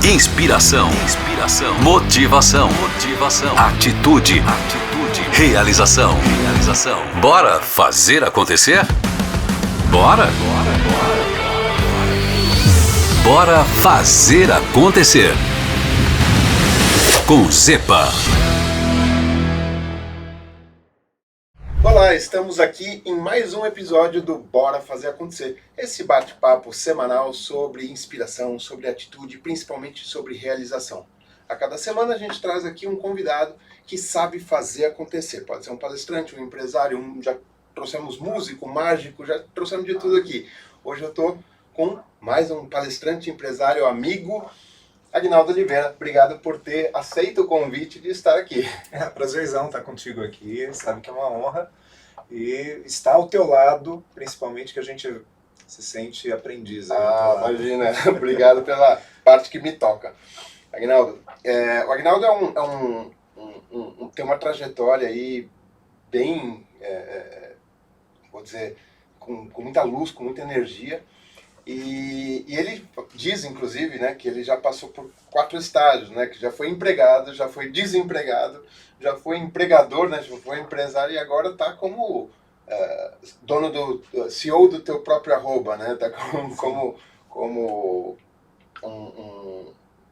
Inspiração, motivação, atitude, realização. Bora fazer acontecer? Bora fazer acontecer. Com Zepa. Olá, estamos aqui em mais um episódio do Bora Fazer Acontecer. Esse bate-papo semanal sobre inspiração, sobre atitude, principalmente sobre realização. A cada semana a gente traz aqui um convidado que sabe fazer acontecer. Pode ser um palestrante, um empresário, já trouxemos músico, mágico, já trouxemos de tudo aqui. Hoje eu estou com mais um palestrante, empresário, amigo, Aguinaldo Oliveira. Obrigado por ter aceito o convite de estar aqui. É um prazerzão estar contigo aqui, sabe que é uma honra. E estar ao teu lado, principalmente que a gente se sente aprendiz. Imagina. Obrigado pela parte que me toca. Aguinaldo, o Aguinaldo tem uma trajetória aí bem, vou dizer, com muita luz, com muita energia. E ele diz, inclusive, né, que ele já passou por 4 estágios, né, que já foi empregado, já foi desempregado, já foi empregador, né, já foi empresário e agora está como dono do CEO do teu próprio arroba, né, está como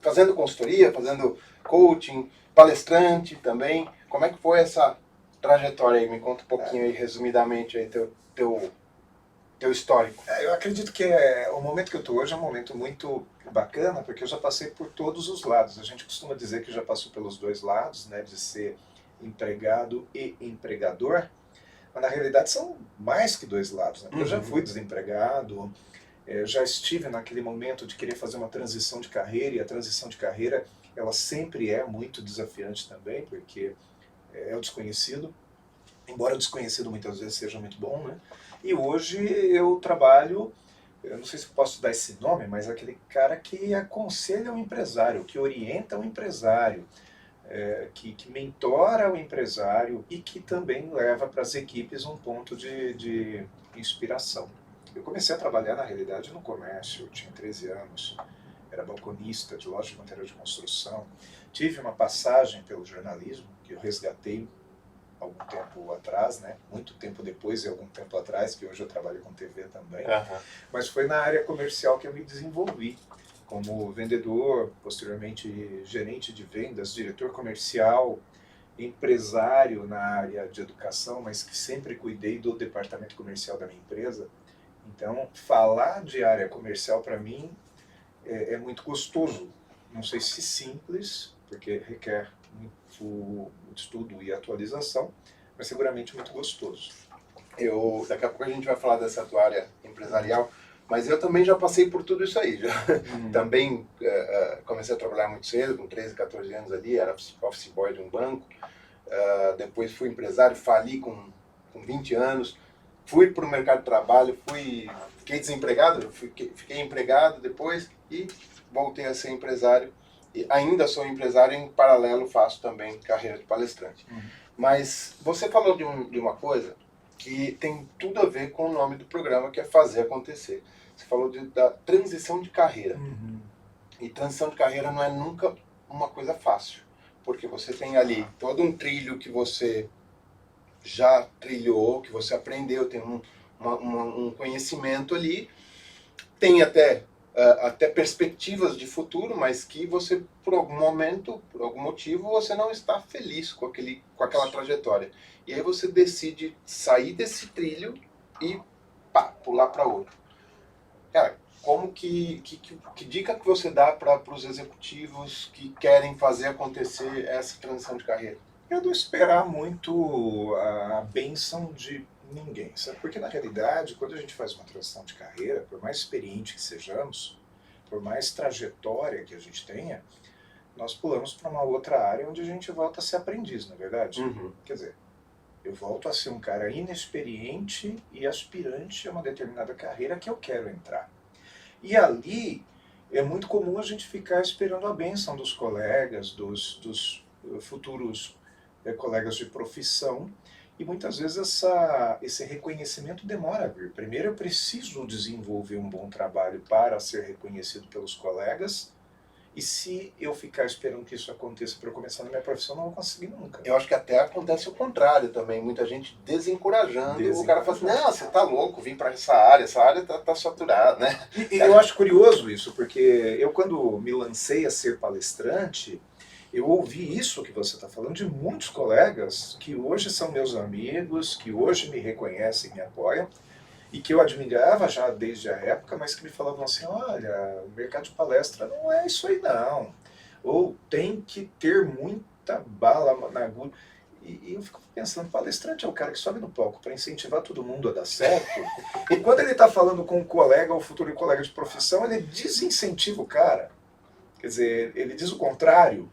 fazendo consultoria, fazendo coaching, palestrante também. Como é que foi essa trajetória aí? Me conta um pouquinho aí, resumidamente, aí, teu histórico. Eu acredito que o momento que eu estou hoje é um momento muito bacana, porque eu já passei por todos os lados. A gente costuma dizer que já passou pelos 2 lados, né, de ser empregado e empregador, mas na realidade são mais que 2 lados, né? Eu já fui desempregado, já estive naquele momento de querer fazer uma transição de carreira, e a transição de carreira ela sempre é muito desafiante também, porque é o desconhecido, embora o desconhecido muitas vezes seja muito bom, né? E hoje eu trabalho, eu não sei se posso dar esse nome, mas aquele cara que aconselha o empresário, que orienta o empresário, que mentora o empresário e que também leva para as equipes um ponto de inspiração. Eu comecei a trabalhar, na realidade, no comércio, eu tinha 13 anos, era balconista de loja de material de construção. Tive uma passagem pelo jornalismo, que eu resgatei algum tempo atrás, né? Muito tempo depois e algum tempo atrás, que hoje eu trabalho com TV também. Mas foi na área comercial que eu me desenvolvi, como vendedor, posteriormente gerente de vendas, diretor comercial, empresário na área de educação, mas que sempre cuidei do departamento comercial da minha empresa. Então, falar de área comercial para mim é muito gostoso. Não sei se simples, porque requer muito estudo e atualização, mas seguramente muito gostoso. Daqui a pouco a gente vai falar dessa tua área empresarial, mas eu também já passei por tudo isso aí. Também comecei a trabalhar muito cedo, com 13, 14 anos ali, era office boy de um banco. Depois fui empresário, fali com 20 anos. Fui para o mercado de trabalho, fiquei desempregado, fiquei empregado depois e voltei a ser empresário. E ainda sou empresário, em paralelo faço também carreira de palestrante. Mas você falou de uma coisa que tem tudo a ver com o nome do programa, que é fazer acontecer. Você falou da transição de carreira. E transição de carreira não é nunca uma coisa fácil, porque você tem ali todo um trilho que você já trilhou, que você aprendeu, tem um conhecimento ali, tem até perspectivas de futuro, mas que você, por algum momento, por algum motivo, você não está feliz com aquela trajetória. E aí você decide sair desse trilho e pular para outro. Cara, que dica que você dá para os executivos que querem fazer acontecer essa transição de carreira? Eu não esperar muito a bênção de ninguém, sabe? Porque na realidade, quando a gente faz uma transição de carreira, por mais experiente que sejamos, por mais trajetória que a gente tenha, nós pulamos para uma outra área onde a gente volta a ser aprendiz, não é verdade? Quer dizer, eu volto a ser um cara inexperiente e aspirante a uma determinada carreira que eu quero entrar. E ali é muito comum a gente ficar esperando a bênção dos colegas, dos futuros colegas de profissão, e muitas vezes esse reconhecimento demora a vir. Primeiro eu preciso desenvolver um bom trabalho para ser reconhecido pelos colegas, E se eu ficar esperando que isso aconteça para eu começar na minha profissão, não vou conseguir nunca. Eu acho que até acontece o contrário também, muita gente desencorajando. O cara fala assim, não, você tá louco, vim para essa área tá saturada, né? E eu acho curioso isso, porque eu quando me lancei a ser palestrante, eu ouvi isso que você está falando de muitos colegas que hoje são meus amigos, que hoje me reconhecem, me apoiam, e que eu admirava já desde a época, mas que me falavam assim, olha, o mercado de palestra não é isso aí não, ou tem que ter muita bala na agulha. E eu fico pensando, palestrante é o cara que sobe no palco para incentivar todo mundo a dar certo, e quando ele está falando com um colega ou futuro colega de profissão, ele desincentiva o cara, quer dizer, ele diz o contrário.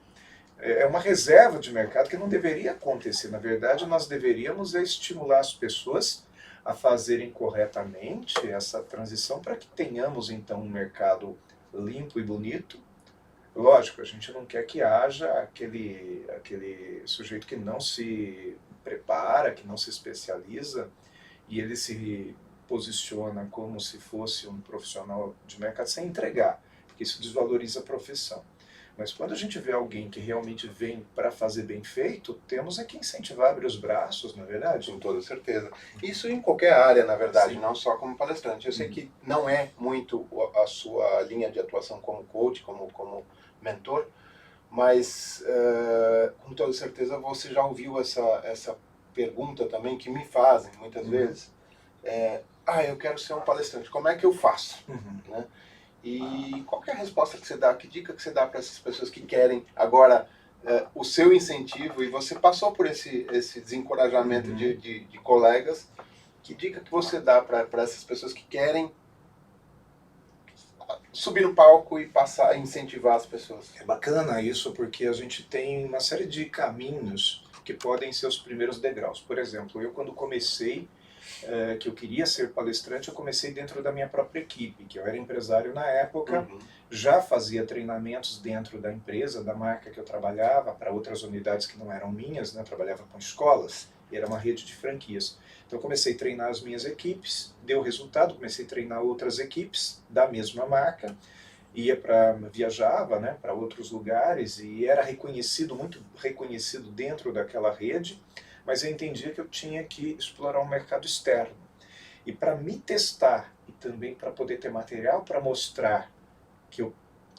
É uma reserva de mercado que não deveria acontecer. Na verdade, nós deveríamos estimular as pessoas a fazerem corretamente essa transição para que tenhamos, então, um mercado limpo e bonito. Lógico, a gente não quer que haja aquele sujeito que não se prepara, que não se especializa, e ele se posiciona como se fosse um profissional de mercado sem entregar, porque isso desvaloriza a profissão. Mas quando a gente vê alguém que realmente vem para fazer bem feito, temos é que incentivar, abrir os braços, não é verdade? Com toda certeza. Isso em qualquer área, na verdade, Sim. não só como palestrante. Eu sei que não é muito a sua linha de atuação como coach, como mentor, mas com toda certeza você já ouviu essa pergunta também que me fazem muitas vezes. Eu quero ser um palestrante, como é que eu faço? Né? E qual que é a resposta que você dá, que dica que você dá para essas pessoas que querem agora o seu incentivo, e você passou por esse desencorajamento de colegas, que dica que você dá para essas pessoas que querem subir no palco e passar a incentivar as pessoas? É bacana isso, porque a gente tem uma série de caminhos que podem ser os primeiros degraus. Por exemplo, eu quando comecei, que eu queria ser palestrante, eu comecei dentro da minha própria equipe, que eu era empresário na época, já fazia treinamentos dentro da empresa, da marca que eu trabalhava, para outras unidades que não eram minhas, né? Eu trabalhava com escolas, e era uma rede de franquias. Então eu comecei a treinar as minhas equipes, deu resultado, comecei a treinar outras equipes da mesma marca, viajava, né, para outros lugares, e era muito reconhecido dentro daquela rede, mas eu entendia que eu tinha que explorar um mercado externo. E para me testar, e também para poder ter material para mostrar que eu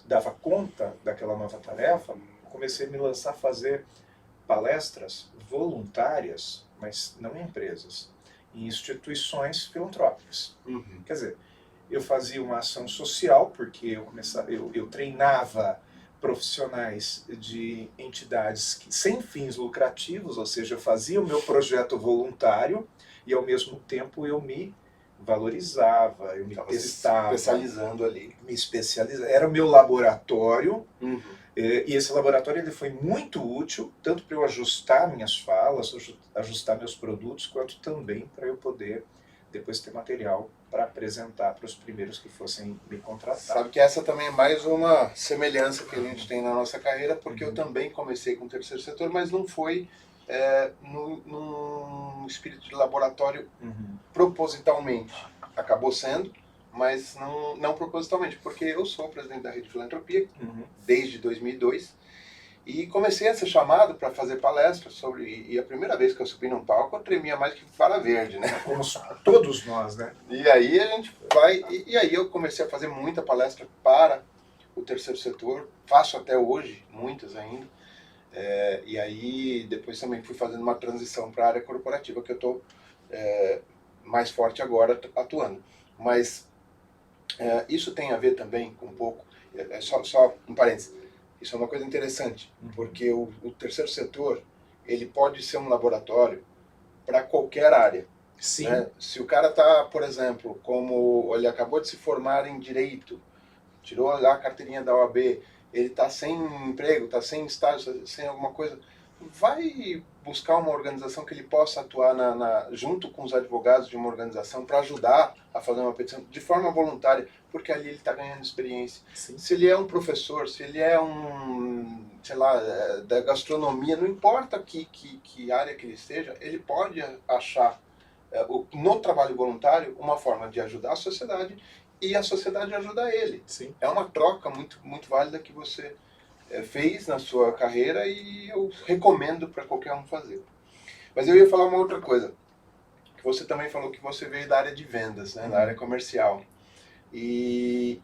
dava conta daquela nova tarefa, comecei a me lançar a fazer palestras voluntárias, mas não em empresas, em instituições filantrópicas. Quer dizer, eu fazia uma ação social, porque eu treinava profissionais de entidades sem fins lucrativos, ou seja, eu fazia o meu projeto voluntário e ao mesmo tempo eu me valorizava, eu me testava. Especializando ali. Me especializava. Era o meu laboratório, e esse laboratório ele foi muito útil, tanto para eu ajustar minhas falas, ajustar meus produtos, quanto também para eu poder depois ter material para apresentar para os primeiros que fossem me contratar. Sabe que essa também é mais uma semelhança que a gente tem na nossa carreira, porque eu também comecei com o terceiro setor, mas não foi num espírito de laboratório propositalmente. Acabou sendo, mas não propositalmente, porque eu sou presidente da Rede Filantropia desde 2002, e comecei a ser chamado para fazer palestras e a primeira vez que eu subi num palco eu tremia mais que vara verde, né? Como todos nós, né? E aí a gente vai, e aí eu comecei a fazer muita palestra para o terceiro setor, faço até hoje, muitas ainda, e aí depois também fui fazendo uma transição para a área corporativa, que eu estou mais forte agora atuando. Mas isso tem a ver também com um pouco, só um parênteses, isso é uma coisa interessante, porque o terceiro setor, ele pode ser um laboratório para qualquer área. Sim. Né? Se o cara está, por exemplo, como ele acabou de se formar em Direito, tirou lá a carteirinha da OAB, ele está sem emprego, está sem estágio, sem alguma coisa, vai buscar uma organização que ele possa atuar junto com os advogados de uma organização para ajudar a fazer uma petição de forma voluntária, porque ali ele está ganhando experiência. Sim. Se ele é um professor, se ele é sei lá, da gastronomia, não importa que área que ele esteja, ele pode achar no trabalho voluntário uma forma de ajudar a sociedade e a sociedade ajuda ele. Sim. É uma troca muito, muito válida que você fez na sua carreira e eu recomendo para qualquer um fazer. Mas eu ia falar uma outra coisa, que você também falou que você veio da área de vendas, né, da área comercial. E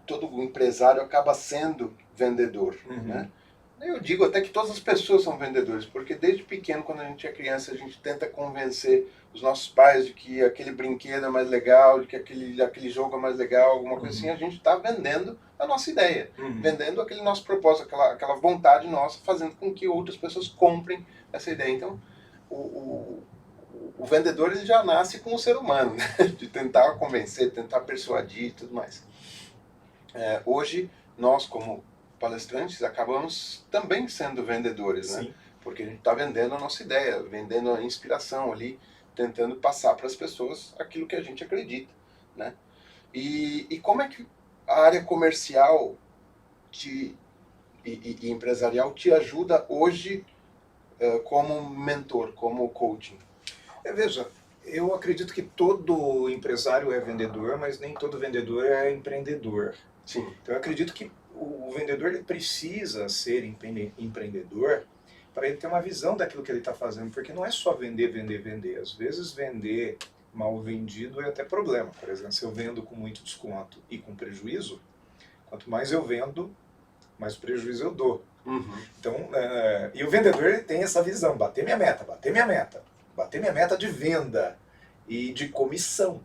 todo empresário acaba sendo vendedor, né? Eu digo até que todas as pessoas são vendedores, porque desde pequeno, quando a gente é criança, a gente tenta convencer os nossos pais de que aquele brinquedo é mais legal, de que aquele jogo é mais legal, alguma coisa assim. A gente está vendendo a nossa ideia, vendendo aquele nosso propósito, aquela vontade nossa, fazendo com que outras pessoas comprem essa ideia. Então, o vendedor ele já nasce com o ser humano, né? De tentar convencer, tentar persuadir e tudo mais. Hoje, nós como palestrantes acabamos também sendo vendedores, né? Porque a gente está vendendo a nossa ideia, vendendo a inspiração ali, tentando passar para as pessoas aquilo que a gente acredita, né? E como é que a área comercial e empresarial te ajuda hoje como mentor, como coaching? Veja, eu acredito que todo empresário é vendedor, mas nem todo vendedor é empreendedor. Sim. Então eu acredito que o vendedor ele precisa ser empreendedor para ele ter uma visão daquilo que ele está fazendo, porque não é só vender, vender, vender. Às vezes vender mal vendido é até problema. Por exemplo, se eu vendo com muito desconto e com prejuízo, quanto mais eu vendo, mais prejuízo eu dou. Então, e o vendedor ele tem essa visão, bater minha meta de venda e de comissão.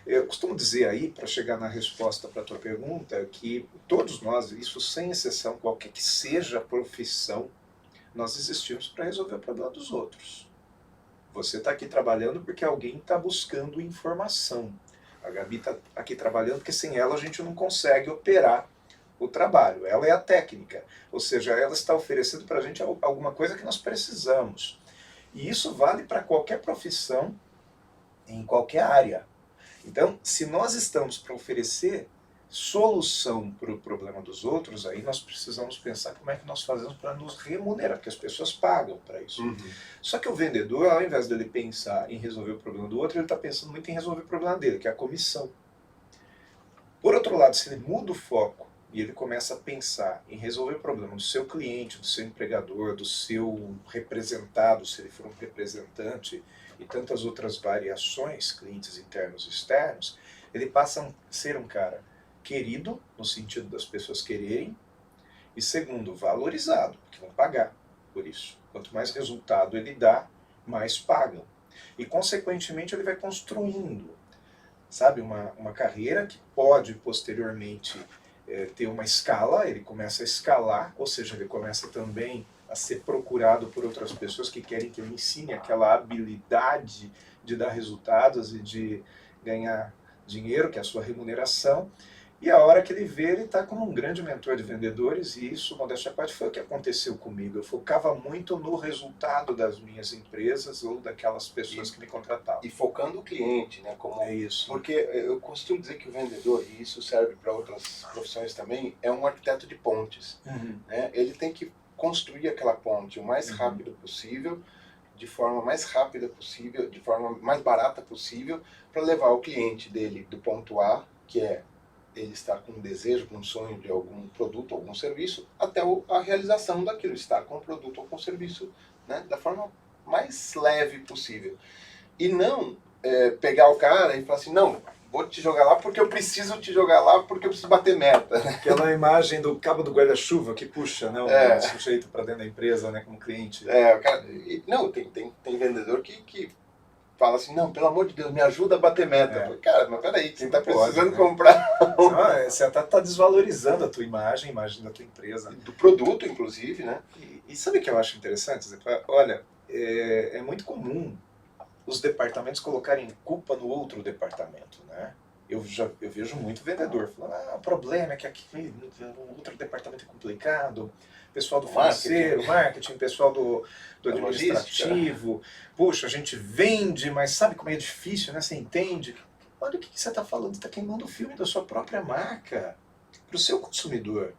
Eu costumo dizer aí, para chegar na resposta para a tua pergunta, que todos nós, isso sem exceção, qualquer que seja a profissão, nós existimos para resolver o problema dos outros. Você está aqui trabalhando porque alguém está buscando informação. A Gabi está aqui trabalhando porque sem ela a gente não consegue operar o trabalho. Ela é a técnica, ou seja, ela está oferecendo para a gente alguma coisa que nós precisamos. E isso vale para qualquer profissão, em qualquer área. Então, se nós estamos para oferecer solução para o problema dos outros, aí nós precisamos pensar como é que nós fazemos para nos remunerar, porque as pessoas pagam para isso. Só que o vendedor, ao invés dele pensar em resolver o problema do outro, ele está pensando muito em resolver o problema dele, que é a comissão. Por outro lado, se ele muda o foco e ele começa a pensar em resolver o problema do seu cliente, do seu empregador, do seu representado, se ele for um representante, e tantas outras variações, clientes internos e externos, ele passa a ser um cara querido, no sentido das pessoas quererem, e segundo, valorizado, porque vão pagar por isso. Quanto mais resultado ele dá, mais pagam. E, consequentemente, ele vai construindo, sabe, uma carreira que pode, posteriormente, ter uma escala, ele começa a escalar, ou seja, ele começa também a ser procurado por outras pessoas que querem que ele ensine aquela habilidade de dar resultados e de ganhar dinheiro, que é a sua remuneração. E a hora que ele vê, ele está como um grande mentor de vendedores, e isso, modéstia à parte, foi o que aconteceu comigo. Eu focava muito no resultado das minhas empresas ou daquelas pessoas que me contratavam. E focando o cliente, né? É isso. Porque eu costumo dizer que o vendedor, e isso serve para outras profissões também, é um arquiteto de pontes. Né? Ele tem que construir aquela ponte o mais rápido possível, de forma mais rápida possível, de forma mais barata possível, para levar o cliente dele do ponto A, que é ele estar com um desejo, com um sonho de algum produto, algum serviço, até a realização daquilo, estar com o produto ou com o serviço, né, da forma mais leve possível. E não pegar o cara e falar assim, não, vou te jogar lá porque eu preciso te jogar lá porque eu preciso bater meta. Aquela imagem do cabo do guarda-chuva que puxa, né, o sujeito para dentro da empresa, né, como cliente. Cara, não, tem vendedor que fala assim, não, pelo amor de Deus, me ajuda a bater meta. Cara, mas peraí, quem está precisando comprar... Não, você está desvalorizando a tua imagem, a imagem da tua empresa. Do produto, inclusive, né? E sabe o que eu acho interessante? Olha, é muito comum os departamentos colocarem culpa no outro departamento, né? Eu vejo muito vendedor falando, o problema é que aqui o outro departamento é complicado, pessoal do financeiro, marketing, pessoal do administrativo, puxa, a gente vende, mas sabe como é difícil, né? Você entende? Olha o que você está falando, você está queimando o filme da sua própria marca para o seu consumidor.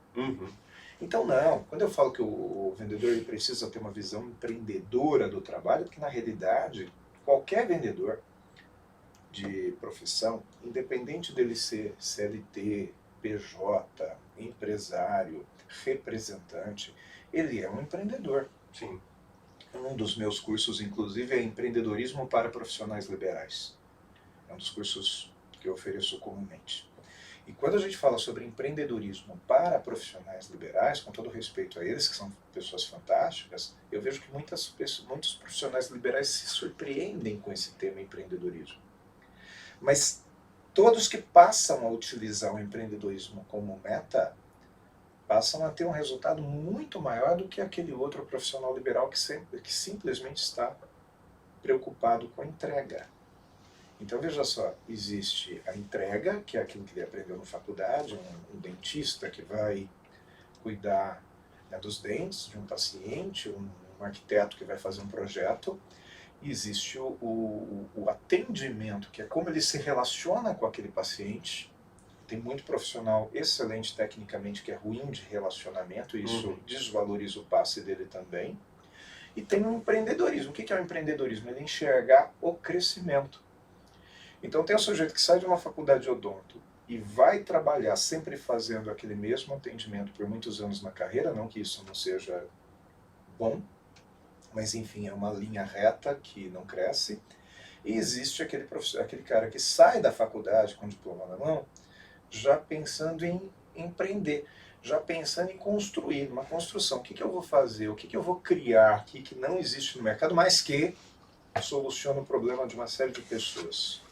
Então não, quando eu falo que o vendedor ele precisa ter uma visão empreendedora do trabalho, porque na realidade qualquer vendedor de profissão, independente dele ser CLT, PJ, empresário, representante, ele é um empreendedor. Sim. Um dos meus cursos, inclusive, é empreendedorismo para profissionais liberais. É um dos cursos que eu ofereço comumente. E quando a gente fala sobre empreendedorismo para profissionais liberais, com todo respeito a eles, que são pessoas fantásticas, eu vejo que muitos profissionais liberais se surpreendem com esse tema empreendedorismo. Mas todos que passam a utilizar o empreendedorismo como meta, passam a ter um resultado muito maior do que aquele outro profissional liberal que simplesmente está preocupado com a entrega. Então veja só, existe a entrega, que é aquilo que ele aprendeu na faculdade, um dentista que vai cuidar, né, dos dentes de um paciente, um arquiteto que vai fazer um projeto, e existe o atendimento, que é como ele se relaciona com aquele paciente. Tem muito profissional excelente tecnicamente que é ruim de relacionamento, e isso desvaloriza o passe dele também. E tem o empreendedorismo. O que é o empreendedorismo? Ele enxergar o crescimento. Então tem o sujeito que sai de uma faculdade de odonto e vai trabalhar sempre fazendo aquele mesmo atendimento por muitos anos na carreira, não que isso não seja bom, mas enfim, é uma linha reta que não cresce. E existe aquele cara que sai da faculdade com o diploma na mão, já pensando em empreender, já pensando em construir, uma construção. O que eu vou fazer? O que eu vou criar aqui que não existe no mercado, mas que soluciona o problema de uma série de pessoas?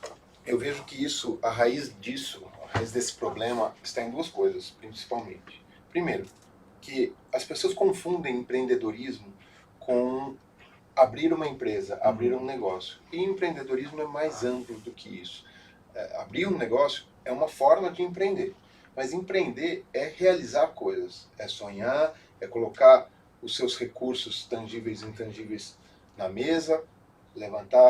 Eu vejo que a raiz desse problema está em duas coisas, principalmente. Primeiro, que as pessoas confundem empreendedorismo com abrir uma empresa, abrir um negócio. E empreendedorismo é mais amplo do que isso. Abrir um negócio é uma forma de empreender. Mas empreender é realizar coisas, é sonhar, é colocar os seus recursos tangíveis e intangíveis na mesa, levantar,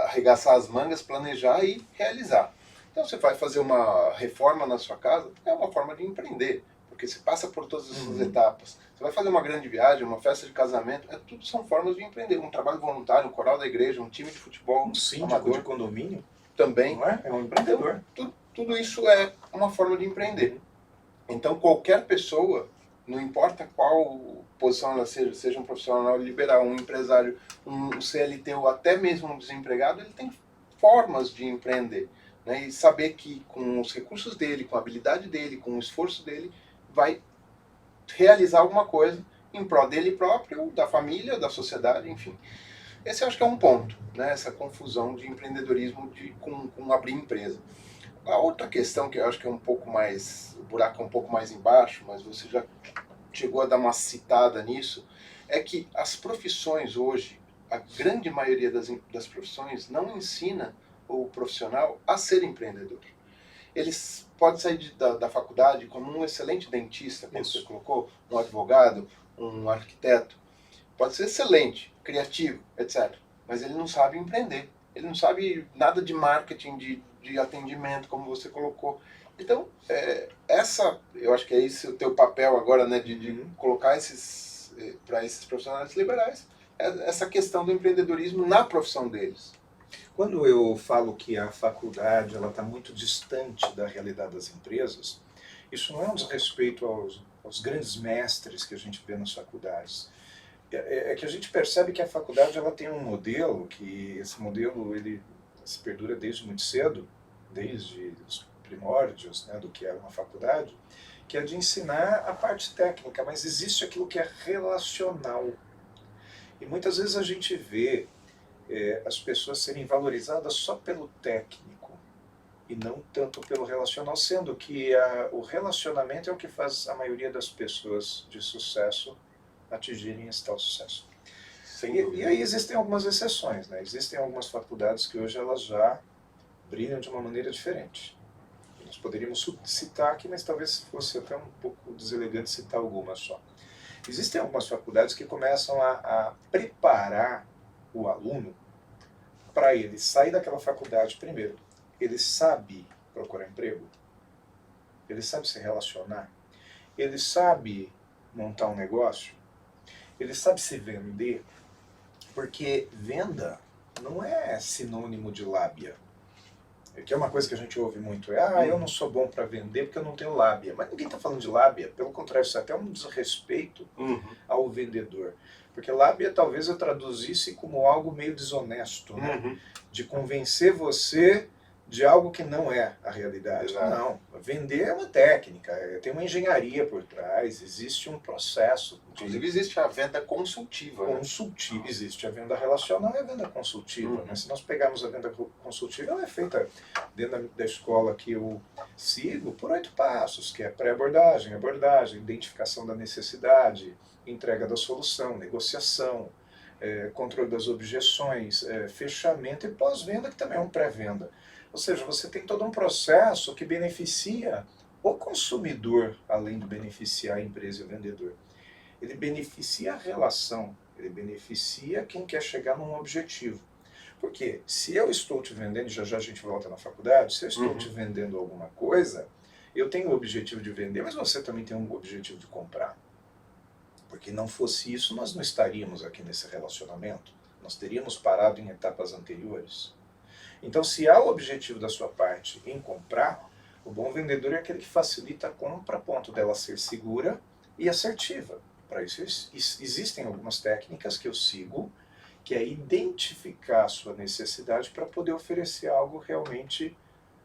arregaçar as mangas, planejar e realizar. Então você vai fazer uma reforma na sua casa, é uma forma de empreender, porque você passa por todas essas etapas. Você vai fazer uma grande viagem, uma festa de casamento, tudo são formas de empreender. Um trabalho voluntário, um coral da igreja, um time de futebol, um síndico amador, de condomínio também. Não é? É um empreendedor. Tudo isso é uma forma de empreender. Então qualquer pessoa, não importa qual posição ela seja um profissional liberal, um empresário, um CLT ou até mesmo um desempregado, ele tem formas de empreender, né? E saber que com os recursos dele, com a habilidade dele, com o esforço dele, vai realizar alguma coisa em prol dele próprio, da família, da sociedade, enfim. Esse eu acho que é um ponto, né? Essa confusão de empreendedorismo com abrir empresa. A outra questão que eu acho que é um pouco mais, o buraco é um pouco mais embaixo, mas você já chegou a dar uma citada nisso, é que as profissões hoje, a grande maioria das profissões não ensina o profissional a ser empreendedor. Eles podem sair da faculdade como um excelente dentista, como você colocou, um advogado, um arquiteto. Pode ser excelente, criativo, etc. Mas ele não sabe empreender. Ele não sabe nada de marketing, de atendimento, como você colocou. Então, eu acho que é esse o teu papel agora, né, de colocar para esses profissionais liberais, essa questão do empreendedorismo na profissão deles. Quando eu falo que a faculdade está muito distante da realidade das empresas, isso não é um desrespeito aos grandes mestres que a gente vê nas faculdades. É que a gente percebe que a faculdade tem um modelo, que esse modelo ele se perdura desde muito cedo, desde os primórdios, né, do que era uma faculdade, que é de ensinar a parte técnica, mas existe aquilo que é relacional. E muitas vezes a gente vê as pessoas serem valorizadas só pelo técnico e não tanto pelo relacional, sendo que o relacionamento é o que faz a maioria das pessoas de sucesso atingirem esse tal sucesso. E aí existem algumas exceções, né? Existem algumas faculdades que hoje elas já brilham de uma maneira diferente. Nós poderíamos citar aqui, mas talvez fosse até um pouco deselegante citar algumas só. Existem algumas faculdades que começam a preparar o aluno para ele sair daquela faculdade primeiro. Ele sabe procurar emprego, ele sabe se relacionar, ele sabe montar um negócio, ele sabe se vender, porque venda não é sinônimo de lábia. que é uma coisa que a gente ouve muito, eu não sou bom para vender porque eu não tenho lábia. Mas ninguém está falando de lábia, pelo contrário, isso é até um desrespeito ao vendedor. Porque lábia talvez eu traduzisse como algo meio desonesto, né? De convencer você de algo que não é a realidade. Exato. Não, vender é uma técnica, tem uma engenharia por trás, existe um processo. Inclusive existe a venda consultiva. Né? Consultiva, existe a venda relacional e a venda consultiva. Né? Se nós pegarmos a venda consultiva, ela é feita dentro da escola que eu sigo por 8 passos, que é pré-abordagem, abordagem, identificação da necessidade, entrega da solução, negociação, controle das objeções, fechamento e pós-venda, que também é um pré-venda. Ou seja, você tem todo um processo que beneficia o consumidor, além de beneficiar a empresa e o vendedor. Ele beneficia a relação, ele beneficia quem quer chegar num objetivo. Porque se eu estou te vendendo, já a gente volta na faculdade, se eu estou te vendendo alguma coisa, eu tenho o objetivo de vender, mas você também tem um objetivo de comprar. Porque não fosse isso, nós não estaríamos aqui nesse relacionamento. Nós teríamos parado em etapas anteriores. Então, se há o objetivo da sua parte em comprar, o bom vendedor é aquele que facilita a compra a ponto dela ser segura e assertiva. Para isso, existem algumas técnicas que eu sigo, que é identificar a sua necessidade para poder oferecer algo realmente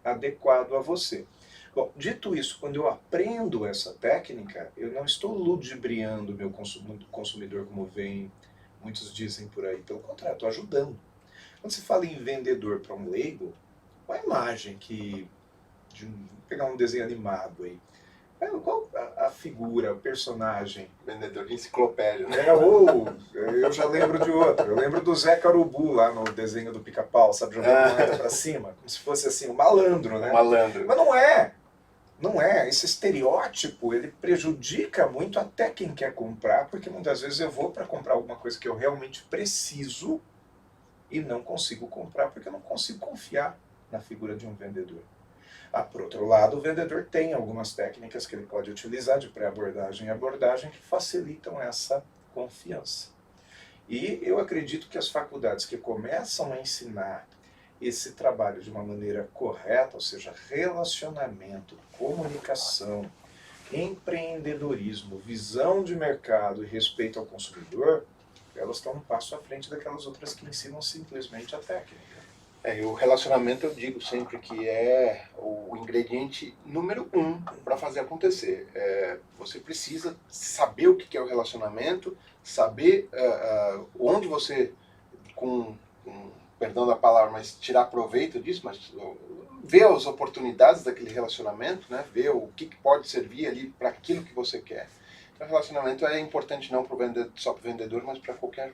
adequado a você. Bom, dito isso, quando eu aprendo essa técnica, eu não estou ludibriando o meu consumidor, como muitos dizem por aí. Pelo contrário, estou ajudando. Quando se fala em vendedor para um leigo, qual a imagem vou pegar um desenho animado aí, qual a figura, o personagem? Vendedor de enciclopédia, né? Ou eu já lembro de outro, eu lembro do Zé Carubu lá no desenho do Pica-Pau, sabe, jogando moeda para cima, como se fosse assim, um malandro, né? Um malandro. Mas não é, esse estereótipo, ele prejudica muito até quem quer comprar, porque muitas vezes eu vou para comprar alguma coisa que eu realmente preciso, e não consigo comprar porque eu não consigo confiar na figura de um vendedor. Por outro lado, o vendedor tem algumas técnicas que ele pode utilizar de pré-abordagem e abordagem que facilitam essa confiança. E eu acredito que as faculdades que começam a ensinar esse trabalho de uma maneira correta, ou seja, relacionamento, comunicação, empreendedorismo, visão de mercado e respeito ao consumidor, elas estão um passo à frente daquelas outras que ensinam simplesmente a técnica. E o relacionamento eu digo sempre que é o ingrediente número 1 para fazer acontecer. Você precisa saber o que é o relacionamento, saber onde você, perdão da palavra, mas tirar proveito disso, mas ver as oportunidades daquele relacionamento, né? Ver o que pode servir ali para aquilo que você quer. Então, relacionamento é importante não só para o vendedor, mas para qualquer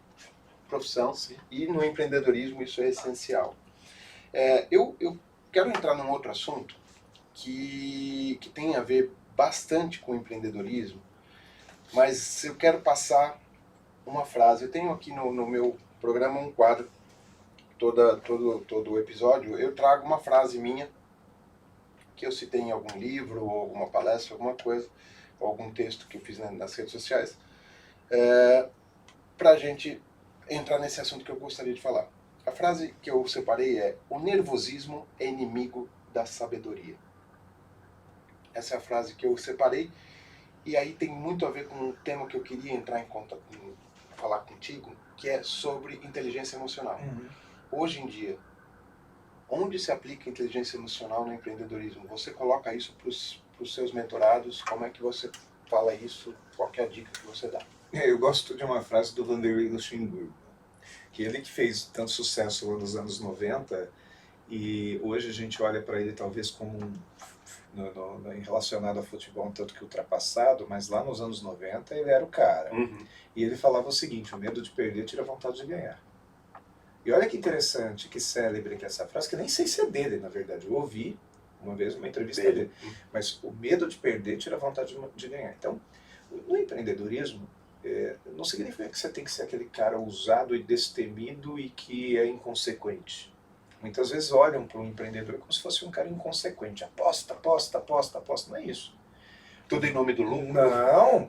profissão. Sim. E no empreendedorismo isso é essencial. Eu quero entrar num outro assunto que tem a ver bastante com o empreendedorismo, mas eu quero passar uma frase. Eu tenho aqui no meu programa um quadro, todo episódio, eu trago uma frase minha, que eu citei em algum livro, ou alguma palestra, alguma coisa, ou algum texto que eu fiz nas redes sociais, para a gente entrar nesse assunto que eu gostaria de falar. A frase que eu separei é: o nervosismo é inimigo da sabedoria. Essa é a frase que eu separei, e aí tem muito a ver com um tema que eu queria entrar em contato, falar contigo, que é sobre inteligência emocional. Hoje em dia, onde se aplica inteligência emocional no empreendedorismo? Você coloca isso para os seus mentorados? Como é que você fala isso? Qual é a dica que você dá? Eu gosto de uma frase do Vanderlei Luxemburgo, que ele que fez tanto sucesso lá nos anos 90, e hoje a gente olha para ele talvez como relacionado a futebol um tanto que ultrapassado, mas lá nos anos 90 ele era o cara. E ele falava o seguinte: o medo de perder tira a vontade de ganhar. E olha que interessante, que célebre que é essa frase, que nem sei se é dele, na verdade. Eu ouvi uma vez uma entrevista dele. Mas o medo de perder tira a vontade de ganhar. Então, no empreendedorismo, não significa que você tem que ser aquele cara ousado e destemido e que é inconsequente. Muitas vezes olham para um empreendedor como se fosse um cara inconsequente. Aposta, aposta, aposta, aposta. Não é isso. Tudo em nome do lucro? Não.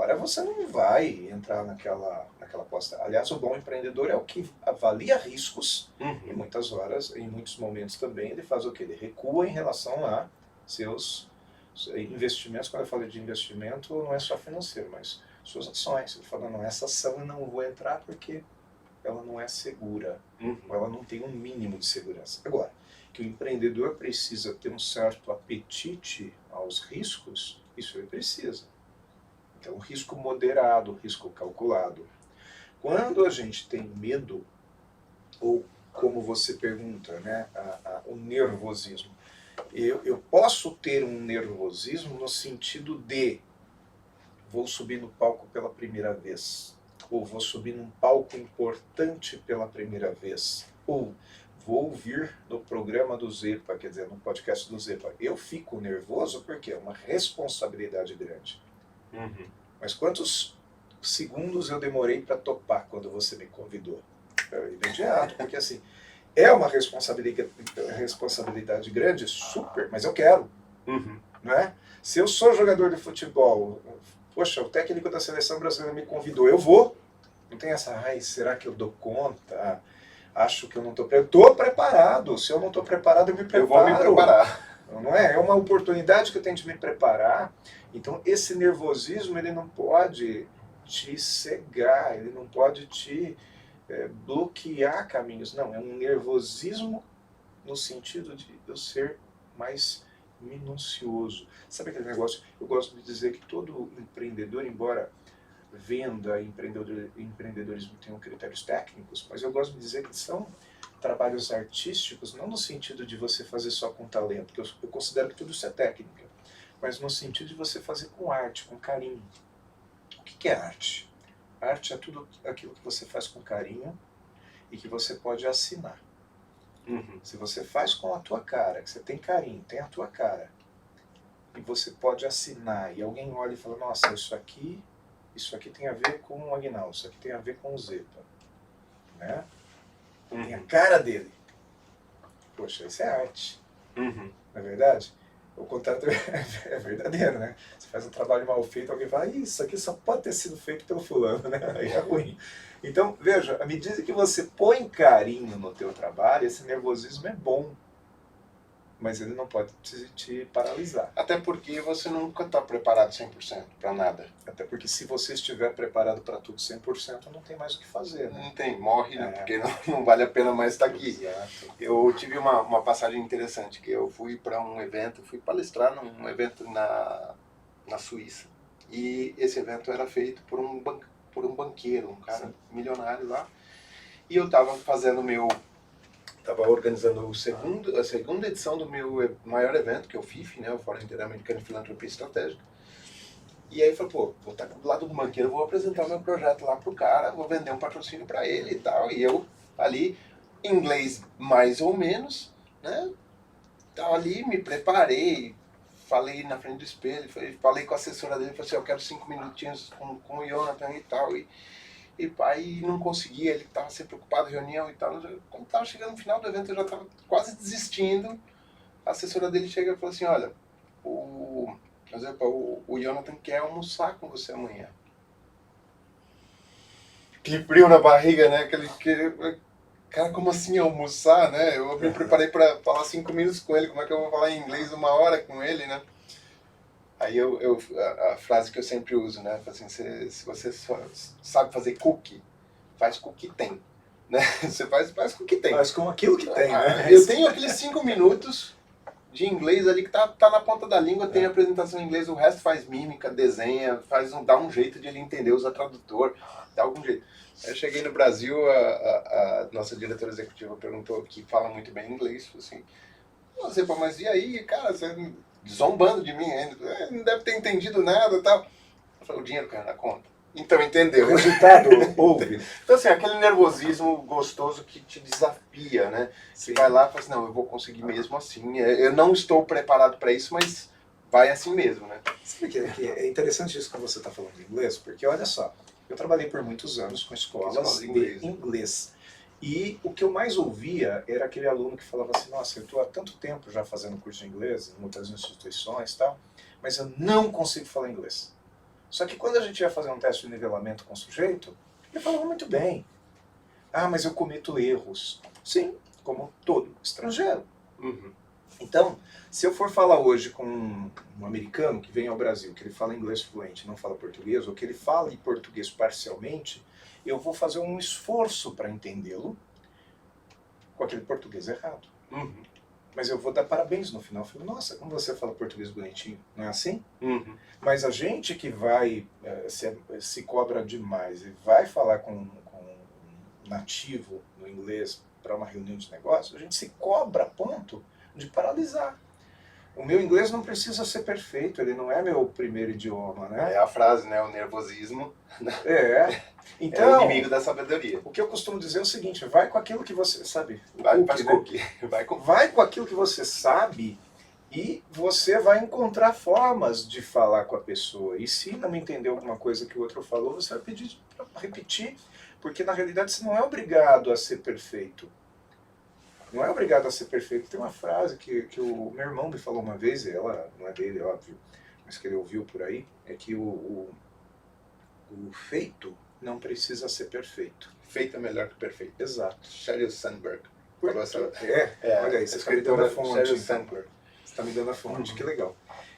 hora você não vai entrar naquela aposta. Aliás, o bom empreendedor é o que avalia riscos e muitas horas, em muitos momentos também, ele faz o quê? Ele recua em relação a seus investimentos. Quando eu falo de investimento, não é só financeiro, mas suas ações. Ele fala, não, essa ação eu não vou entrar porque ela não é segura, ou ela não tem um mínimo de segurança. Agora, que o empreendedor precisa ter um certo apetite aos riscos, isso ele precisa. Então, risco moderado, risco calculado. Quando a gente tem medo, ou como você pergunta, né, o nervosismo, eu posso ter um nervosismo no sentido de vou subir no palco pela primeira vez, ou vou subir num palco importante pela primeira vez, ou vou vir no programa do Zepa, quer dizer, no podcast do Zepa. Eu fico nervoso porque é uma responsabilidade grande. Mas quantos segundos eu demorei para topar quando você me convidou? Imediato, porque assim, é uma responsabilidade grande, super, mas eu quero. Não é? Se eu sou jogador de futebol, poxa, o técnico da seleção brasileira me convidou, eu vou. Não tem essa, ai, será que eu dou conta? Acho que eu não estou preparado. Estou preparado. Se eu não estou preparado, eu me preparo. Eu vou me preparar. Não é? É uma oportunidade que eu tenho de me preparar. Então, esse nervosismo, ele não pode te cegar, ele não pode te bloquear caminhos. Não, é um nervosismo no sentido de eu ser mais minucioso. Sabe aquele negócio? Eu gosto de dizer que todo empreendedor, embora venda, empreendedorismo tenham critérios técnicos, mas eu gosto de dizer que são trabalhos artísticos, não no sentido de você fazer só com talento, porque eu considero que tudo isso é técnica, mas no sentido de você fazer com arte, com carinho. O que é arte? Arte é tudo aquilo que você faz com carinho e que você pode assinar. Se você faz com a tua cara, que você tem carinho, tem a tua cara, e você pode assinar, e alguém olha e fala, nossa, isso aqui tem a ver com o Aguinaldo, isso aqui tem a ver com o Zepa, né? Tem a cara dele. Poxa, isso é arte. Não é verdade? O contrato é verdadeiro, né? Você faz um trabalho mal feito, alguém fala, isso aqui só pode ter sido feito pelo fulano, né? Aí é ruim. Então, veja, à medida que você põe carinho no teu trabalho, esse nervosismo é bom. Mas ele não pode te paralisar. Até porque você nunca está preparado 100% para nada. Até porque se você estiver preparado para tudo 100%, não tem mais o que fazer, né? Não tem, morre, né? Porque não vale a pena mais estar aqui. Exato. Eu tive uma passagem interessante, que eu fui para um evento, fui palestrar num evento na Suíça. E esse evento era feito por um banqueiro, um cara milionário lá. E eu estava Estava organizando a segunda edição do meu maior evento, que é o FIF, né, o Fórum Interamericano de Filantropia Estratégica. E aí eu falei, pô, vou estar do lado do banqueiro, vou apresentar o meu projeto lá pro cara, vou vender um patrocínio para ele e tal. E eu ali, inglês mais ou menos, né, tava ali, me preparei, falei na frente do espelho, falei com a assessora dele, falei assim, eu quero 5 minutinhos com o Jonathan e tal. E aí não conseguia, ele estava sempre ocupado, reunião e tal. Quando estava chegando no final do evento, eu já estava quase desistindo. A assessora dele chega e fala assim, olha, o Jonathan quer almoçar com você amanhã. Que frio na barriga, né? Cara, como assim almoçar, né? Eu me preparei para falar 5 minutos com ele, como é que eu vou falar em inglês 1 hora com ele, né? Aí a frase que eu sempre uso, né? Assim, se você sabe fazer cookie, faz com o que tem. Né? Você faz com o que tem. Faz com aquilo que tem, né? Eu tenho aqueles 5 minutos de inglês ali que tá na ponta da língua, tem a apresentação em inglês, o resto faz mímica, desenha, dá um jeito de ele entender, usa tradutor, dá algum jeito. Eu cheguei no Brasil, a nossa diretora executiva perguntou, que fala muito bem inglês, assim, você, mas e aí, cara, você zombando de mim ainda, não deve ter entendido nada e tal. Eu falei, o dinheiro caiu na conta. Então, entendeu? O resultado houve. Então, assim, aquele nervosismo gostoso que te desafia, né? Você vai lá e fala assim, não, eu vou conseguir mesmo assim. Eu não estou preparado para isso, mas vai assim mesmo, né? Sabe que é interessante isso que você está falando de inglês? Porque, olha só, eu trabalhei por muitos anos com escolas de inglês. E o que eu mais ouvia era aquele aluno que falava assim, nossa, eu estou há tanto tempo já fazendo curso de inglês, em muitas instituições e tal, mas eu não consigo falar inglês. Só que quando a gente ia fazer um teste de nivelamento com o sujeito, ele falava muito bem. Ah, mas eu cometo erros. Sim, como todo estrangeiro. Uhum. Então, se eu for falar hoje com um americano que vem ao Brasil, que ele fala inglês fluente, não fala português, ou que ele fala em português parcialmente, eu vou fazer um esforço para entendê-lo com aquele português errado. Uhum. Mas eu vou dar parabéns no final. Eu falo, nossa, como você fala português bonitinho. Não é assim? Uhum. Mas a gente que vai, se cobra demais e vai falar com um nativo no inglês para uma reunião de negócio, a gente se cobra a ponto de paralisar. O meu inglês não precisa ser perfeito, ele não é meu primeiro idioma, né? É a frase, né? O nervosismo É. é o Então, inimigo da sabedoria. o que eu costumo dizer é o seguinte, vai com aquilo que você sabe. Vai, Cookie, faz né? cookie. Vai com aquilo que você sabe e você vai encontrar formas de falar com a pessoa. E se não entender alguma coisa que o outro falou, você vai pedir para repetir, porque na realidade você não é obrigado a ser perfeito. Não é obrigado a ser perfeito. Tem uma frase que o meu irmão me falou uma vez, e ela não é dele, óbvio, mas que ele ouviu por aí, é que o feito não precisa ser perfeito. Feito é melhor que perfeito. Exato. Sheryl Sandberg. Falou essa... Olha aí, você está me dando a fonte. Sheryl Então. Sandberg. Você está me dando a fonte, que legal.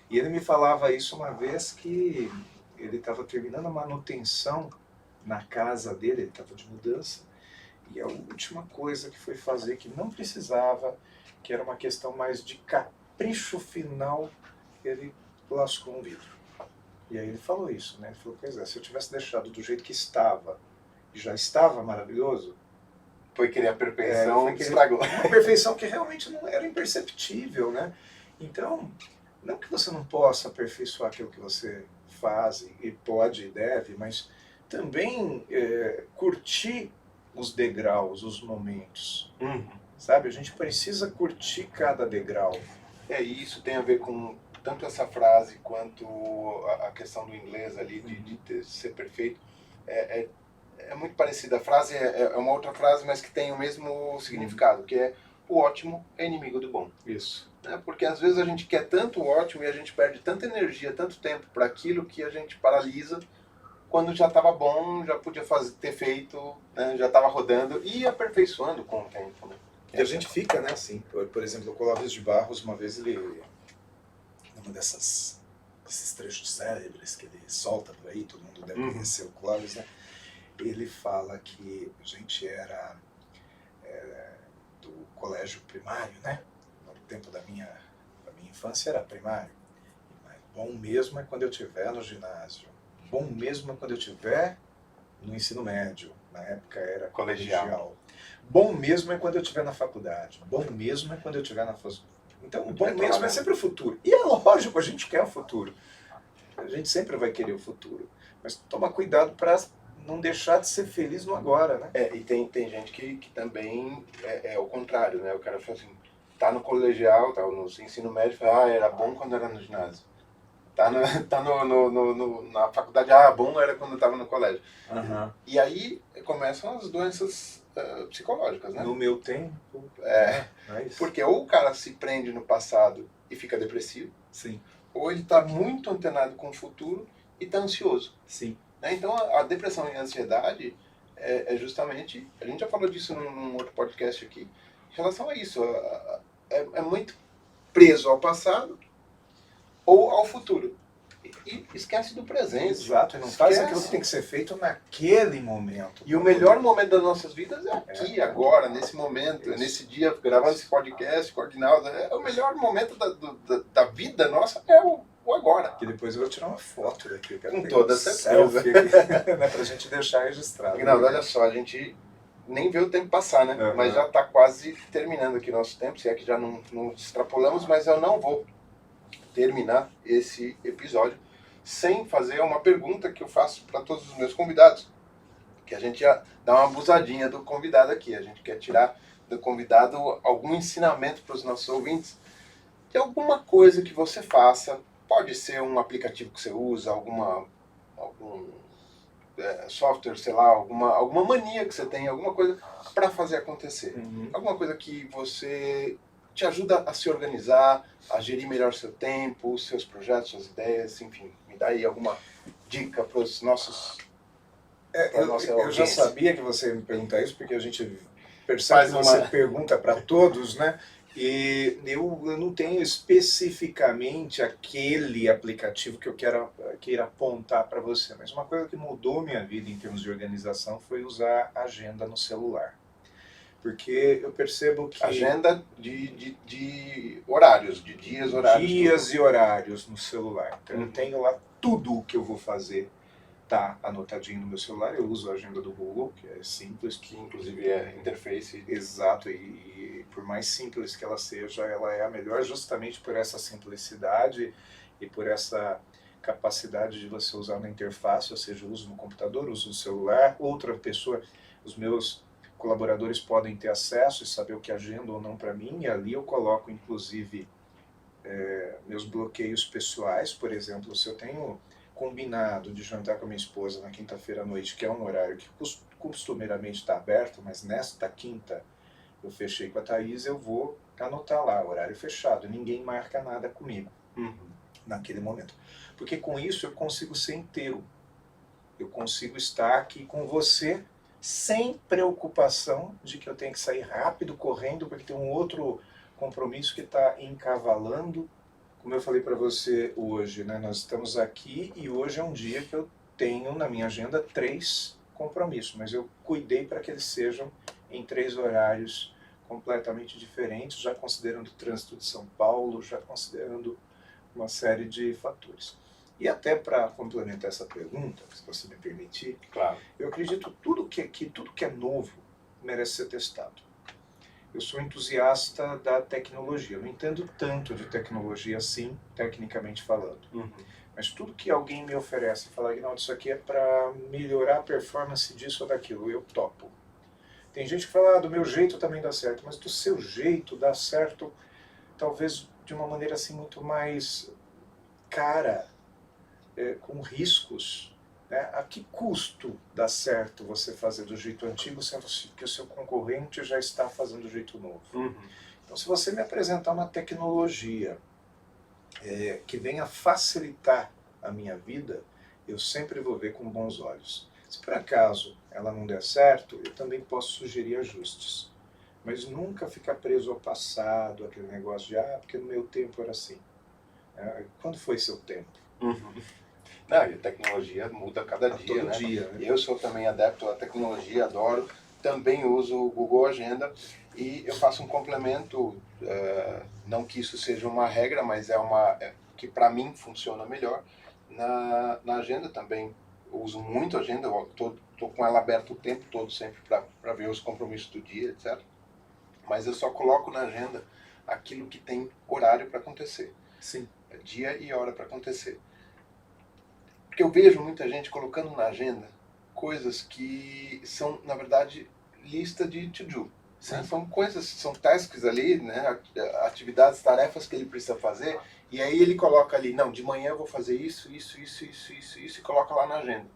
E ele me falava isso uma vez que ele estava terminando a manutenção na casa dele, ele estava de mudança, e a última coisa que foi fazer, que não precisava, que era uma questão mais de capricho final, ele lascou um vidro. E aí ele falou isso, né? Ele falou, pois é, se eu tivesse deixado do jeito que estava, e já estava maravilhoso, Foi querer a perfeição, foi querer estragou. uma perfeição que realmente não era imperceptível, né? Então, não que você não possa aperfeiçoar aquilo que você faz, e pode e deve, mas também curtir os degraus, os momentos, Uhum. sabe? A gente precisa curtir cada degrau. E isso tem a ver com tanto essa frase quanto a questão do inglês ali, de ser perfeito. É muito parecida. A frase é uma outra frase, mas que tem o mesmo significado, que é o ótimo é inimigo do bom. Isso. Porque às vezes a gente quer tanto o ótimo e a gente perde tanta energia, tanto tempo para aquilo que a gente paralisa, quando já estava bom, já podia ter feito, né, já estava rodando e aperfeiçoando com o tempo. Né? E a gente fica, né, assim, por exemplo, o Clóvis de Barros, uma vez ele, numa desses trechos célebres que ele solta por aí, todo mundo deve conhecer o Clóvis, né, ele fala que a gente era do colégio primário, né, no tempo da minha infância era primário, mas bom mesmo é quando eu estiver no ginásio, bom mesmo é quando eu estiver no ensino médio, na época era colegial. Bom mesmo é quando eu estiver na faculdade. Bom mesmo é quando eu estiver na faculdade. Então, o bom mesmo é sempre o futuro. E é lógico, a gente quer o futuro. A gente sempre vai querer o futuro. Mas toma cuidado para não deixar de ser feliz no agora, né? E tem gente que também é o contrário, né? O cara fala assim, tá no colegial, tá no ensino médio, fala, era bom quando era no ginásio. Tá na faculdade, bom era quando estava no colégio. Uhum. E aí começam as doenças psicológicas, né? No meu tempo. Porque ou o cara se prende no passado e fica depressivo, sim, ou ele está muito antenado com o futuro e está ansioso. Sim. Né? Então a depressão e a ansiedade é justamente, a gente já falou disso num outro podcast aqui, em relação a isso, é muito preso ao passado ou ao futuro. E esquece do presente. Exato, e não faz aquilo que tem que ser feito naquele momento. E o melhor momento das nossas vidas é aqui, agora, nesse momento, nesse dia, gravando esse podcast, coordenado. É o melhor momento da vida nossa, é o agora. Que depois eu vou tirar uma foto daqui. Com toda certeza. Né, pra gente deixar registrado. Não, olha só, a gente nem vê o tempo passar, né? Uhum. Mas já está quase terminando aqui o nosso tempo, se é que já não extrapolamos, mas eu não vou terminar esse episódio sem fazer uma pergunta que eu faço para todos os meus convidados, que a gente já dá uma abusadinha do convidado aqui, a gente quer tirar do convidado algum ensinamento para os nossos ouvintes, de alguma coisa que você faça, pode ser um aplicativo que você usa, algum software, sei lá, alguma mania que você tem, alguma coisa para fazer acontecer, alguma coisa que você te ajuda a se organizar, a gerir melhor seu tempo, seus projetos, suas ideias, enfim, me dá aí alguma dica para os nossos... Eu já sabia que você ia me perguntar isso, porque a gente percebe que você pergunta para todos, né? E eu não tenho especificamente aquele aplicativo que eu queira apontar para você, mas uma coisa que mudou minha vida em termos de organização foi usar agenda no celular. Porque eu percebo que... Agenda de horários, de dias, horários. Dias e horários no celular. Então eu tenho lá tudo o que eu vou fazer, tá anotadinho no meu celular. Eu uso a agenda do Google, que é simples. Que inclusive é interface. Exato, e por mais simples que ela seja, ela é a melhor justamente por essa simplicidade e por essa capacidade de você usar na interface, ou seja, eu uso no computador, uso no celular, outra pessoa, os meus colaboradores podem ter acesso e saber o que agenda ou não para mim, e ali eu coloco inclusive meus bloqueios pessoais. Por exemplo, se eu tenho combinado de jantar com a minha esposa na quinta-feira à noite, que é um horário que costumeiramente está aberto, mas nesta quinta eu fechei com a Thaís, eu vou anotar lá, horário fechado, ninguém marca nada comigo naquele momento. Porque com isso eu consigo ser inteiro, eu consigo estar aqui com você sem preocupação de que eu tenho que sair rápido, correndo, porque tem um outro compromisso que está encavalando. Como eu falei para você hoje, né, nós estamos aqui e hoje é um dia que eu tenho na minha agenda 3 compromissos, mas eu cuidei para que eles sejam em 3 horários completamente diferentes, já considerando o trânsito de São Paulo, já considerando uma série de fatores. E até para complementar essa pergunta, se você me permitir, claro, eu acredito que tudo que é novo merece ser testado. Eu sou entusiasta da tecnologia, eu não entendo tanto de tecnologia assim, tecnicamente falando. Mas tudo que alguém me oferece, falar, Aguinaldo, isso aqui é para melhorar a performance disso ou daquilo, eu topo. Tem gente que fala, do meu jeito também dá certo, mas do seu jeito dá certo, talvez de uma maneira assim muito mais cara, com riscos. A que custo dá certo você fazer do jeito antigo, sendo que o seu concorrente já está fazendo do jeito novo? Então, se você me apresentar uma tecnologia que venha facilitar a minha vida, eu sempre vou ver com bons olhos. Se por acaso ela não der certo, eu também posso sugerir ajustes. Mas nunca ficar preso ao passado, aquele negócio de, porque no meu tempo era assim. Quando foi seu tempo? Não, e a tecnologia muda a cada dia, todo né? dia, né? Eu sou também adepto à tecnologia, adoro. Também uso o Google Agenda e eu faço um complemento, não que isso seja uma regra, mas que para mim funciona melhor. Na agenda também, eu uso muito a agenda, eu tô com ela aberta o tempo todo sempre para ver os compromissos do dia, etc. Mas eu só coloco na agenda aquilo que tem horário para acontecer. Sim. Dia e hora para acontecer. Porque eu vejo muita gente colocando na agenda coisas que são, na verdade, lista de to-do. Né? São coisas, são tasks ali, né? Atividades, tarefas que ele precisa fazer, e aí ele coloca ali, não, de manhã eu vou fazer isso, e coloca lá na agenda.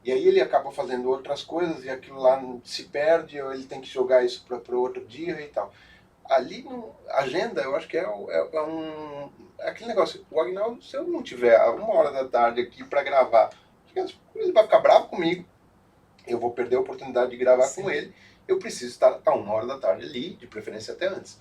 E aí ele acaba fazendo outras coisas, e aquilo lá se perde, ou ele tem que jogar isso para outro dia e tal. Ali, agenda, eu acho que é aquele negócio. O Aguinaldo, se eu não tiver 1h da tarde aqui para gravar, ele vai ficar bravo comigo, eu vou perder a oportunidade de gravar com ele, eu preciso estar a 1h da tarde ali, de preferência até antes.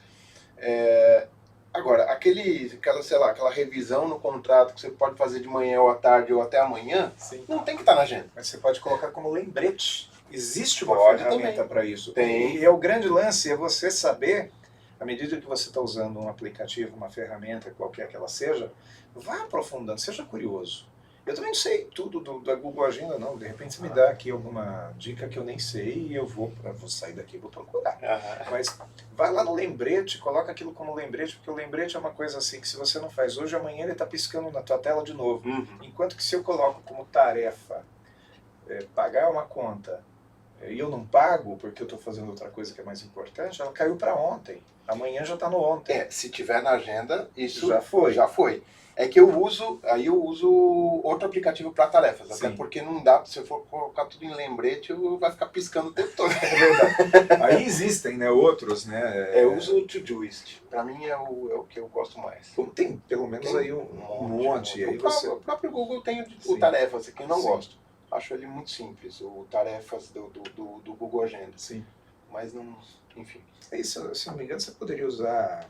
Agora, aquela revisão no contrato que você pode fazer de manhã ou à tarde ou até amanhã, não tem que estar na agenda. Mas você pode colocar como lembrete. Existe uma ferramenta para isso. Tem. E o grande lance é você saber, à medida que você está usando um aplicativo, uma ferramenta, qualquer que ela seja, vá aprofundando, seja curioso. Eu também não sei tudo da Google Agenda, não. De repente você me dá aqui alguma dica que eu nem sei e eu vou sair daqui e vou procurar. Mas vai lá no lembrete, coloca aquilo como lembrete, porque o lembrete é uma coisa assim que se você não faz hoje, amanhã ele está piscando na tua tela de novo. Enquanto que se eu coloco como tarefa pagar uma conta, e eu não pago porque eu estou fazendo outra coisa que é mais importante, ela caiu para ontem. Amanhã já está no ontem. Se tiver na agenda, isso Já foi. Já foi. É que eu uso outro aplicativo para tarefas, Sim. até porque não dá, se eu for colocar tudo em lembrete, vai ficar piscando o tempo todo. É verdade. Aí existem, né, outros, né? Eu uso o Todoist, para mim é o que eu gosto mais. Como tem pelo menos aí um monte. Aí O próprio Google tem Sim. o Tarefas, que eu não Sim. gosto. Acho ele muito simples, o Tarefas do Google Agenda. Sim. Mas não, enfim. Isso, se não me engano, você poderia usar,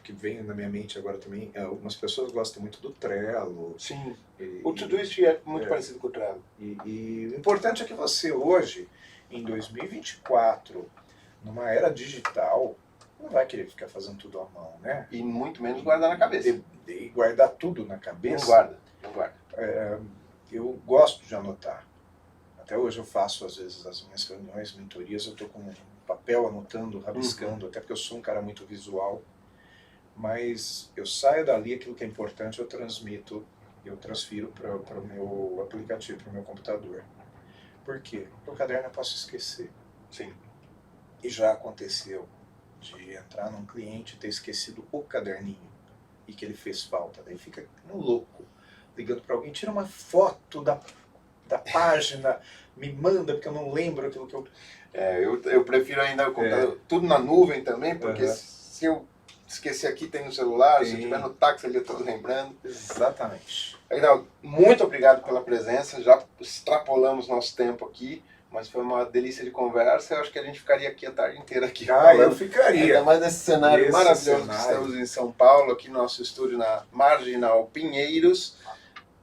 que vem na minha mente agora também, algumas pessoas gostam muito do Trello. Sim. O Todoist é muito É. parecido com o Trello. E o importante é que você hoje, em 2024, numa era digital, não vai querer ficar fazendo tudo à mão, né? E muito menos guardar na cabeça. E guardar tudo na cabeça. Não guarda. Eu gosto de anotar. Até hoje eu faço, às vezes, as minhas reuniões, mentorias, eu estou com um papel anotando, rabiscando, até porque eu sou um cara muito visual. Mas eu saio dali, aquilo que é importante eu transmito, eu transfiro para o meu aplicativo, para o meu computador. Por quê? Porque o caderno eu posso esquecer. Sim. E já aconteceu de entrar num cliente e ter esquecido o caderninho e que ele fez falta. Daí fica um louco, ligando para alguém, tira uma foto da página, me manda, porque eu não lembro aquilo que eu... Eu prefiro ainda o computador, tudo na nuvem também, porque se eu esquecer aqui, tem no celular, se eu estiver no táxi ali, eu estou lembrando. Exatamente. Aguinaldo, muito obrigado pela presença, já extrapolamos nosso tempo aqui, mas foi uma delícia de conversa, eu acho que a gente ficaria aqui a tarde inteira aqui. Eu ficaria. Ainda mais nesse cenário maravilhoso cenário. que estamos em São Paulo, aqui no nosso estúdio na Marginal Pinheiros,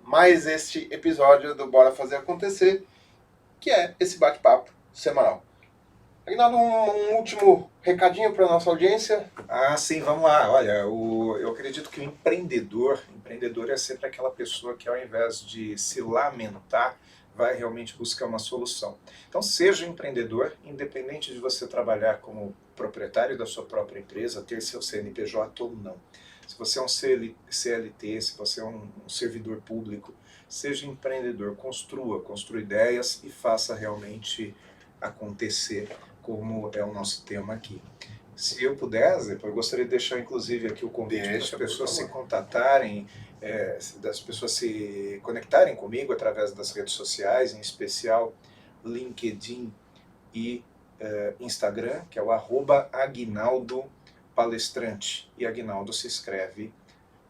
mais este episódio do Bora Fazer Acontecer, que é esse bate-papo semanal. Aguinaldo, um último recadinho para a nossa audiência. Sim, vamos lá. Olha, eu acredito que o empreendedor é sempre aquela pessoa que, ao invés de se lamentar, vai realmente buscar uma solução. Então, seja empreendedor, independente de você trabalhar como proprietário da sua própria empresa, ter seu CNPJ ou não. Se você é um CLT, se você é um servidor público, seja empreendedor, construa ideias e faça realmente acontecer, como é o nosso tema aqui. Se eu pudesse, eu gostaria de deixar inclusive aqui o convite para as pessoas se contatarem, das pessoas se conectarem comigo através das redes sociais, em especial LinkedIn e Instagram, que é o @AguinaldoPalestrante. E Aguinaldo se escreve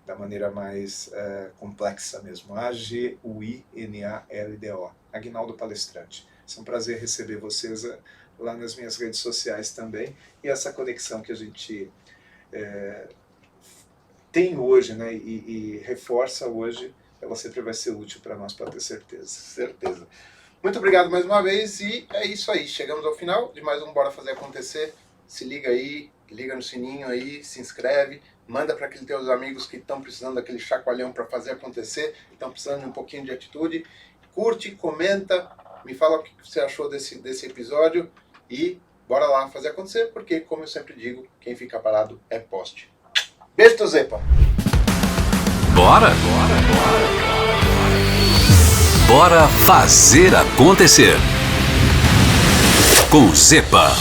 da maneira mais complexa mesmo, AGUINALDO, Aguinaldo Palestrante. É um prazer receber vocês lá nas minhas redes sociais também, e essa conexão que a gente tem hoje, né, e reforça hoje, ela sempre vai ser útil para nós, para ter certeza. Certeza. Muito obrigado mais uma vez, e é isso aí, chegamos ao final de mais um Bora Fazer Acontecer. Se liga aí, liga no sininho aí, se inscreve, manda para aqueles teus amigos que estão precisando daquele chacoalhão para fazer acontecer, estão precisando de um pouquinho de atitude. Curte, comenta, me fala o que você achou desse episódio e bora lá fazer acontecer, porque, como eu sempre digo, quem fica parado é poste. Beijo, Tozepa! Bora? Bora fazer acontecer. Com Zepa.